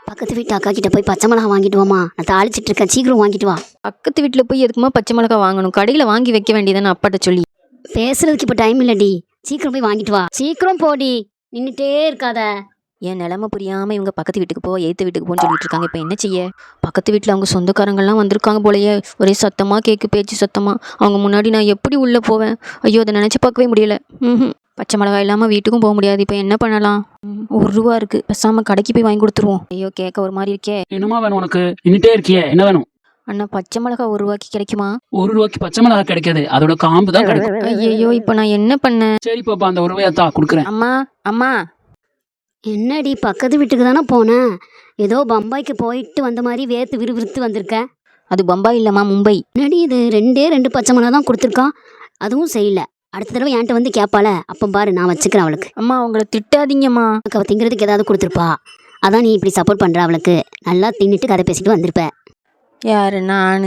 பக்கத்து வீட்டு அக்கா கிட்ட போய் பச்சை மிளகா வாங்கிட்டு வாமா, நான் தாளிச்சிட்டு இருக்கேன், சீக்கிரம் வாங்கிட்டு வா. பக்கத்து வீட்டில் போய் எதுக்குமா பச்சை மிளகா வாங்கணும்? கடையில் வாங்கி வைக்க வேண்டியதானே அப்பாட்ட சொல்லி. பேசுறதுக்கு இப்போ டைம் இல்லடி, சீக்கிரம் போய் வாங்கிட்டு வா. சீக்கிரம் போடி, நின்றுட்டே இருக்காத. என் நிலமை புரியாமல் இவங்க பக்கத்து வீட்டுக்கு போ, எய்த்த வீட்டுக்கு போன்னு சொல்லிட்டு இருக்காங்க. இப்போ என்ன செய்ய? பக்கத்து வீட்டில் அவங்க சொந்தக்காரங்கள்லாம் வந்திருக்காங்க போலயே. ஒரே சத்தமாக கேட்கு, பேச்சு சத்தமாக. அவங்க முன்னாடி நான் எப்படி உள்ளே போவேன்? ஐயோ, அதை நினச்சி பார்க்கவே முடியல. பச்சை மிளகா இல்லாமல் வீட்டுக்கும் போக முடியாது. இப்போ என்ன பண்ணலாம்? ₹1 இருக்கு, பேசாமல் கடைக்கு போய் வாங்கி கொடுத்துருவோம். ஐயோ, கேட்க ஒரு மாதிரி இருக்கே. என்னமா வேணும் உனக்கு? நின்றுட்டே இருக்கியே, என்ன வேணும்? அண்ணா, பச்சை மிளகா ₹1 கிடைக்குமா? ₹1 பச்சை மிளகா கிடைக்காது, அதோட காம்பு தான் கிடைக்கும். ஐயோ, இப்போ நான் என்ன பண்ணேன்? சரி பாப்பா, அந்த ₹1 கொடுக்குறேன். அம்மா அம்மா. என்னடி, பக்கத்து வீட்டுக்கு தானே போனேன். ஏதோ பம்பாய்க்கு போயிட்டு வந்த மாதிரி வேர்த்து விறுவிறுத்து வந்திருக்கேன். அது பம்பாய் இல்லைம்மா, மும்பை. என்னடி இது, 2 பச்சை மிளகா தான் கொடுத்துருக்கான், அதுவும் செய்யல. அடுத்த தடவை என்கிட்ட வந்து கேட்பாள, அப்போ பாரு நான் வச்சுக்கிறேன் அவளுக்கு. அம்மா, அவங்கள திட்டாதீங்கம்மா. அவள் திங்கிறதுக்கு ஏதாவது கொடுத்துருப்பா, அதான் நீ இப்படி சப்போர்ட் பண்ணுற அவளுக்கு. நல்லா தின்னுட்டு கதை பேசிட்டு வந்திருப்ப. யாரு? நான்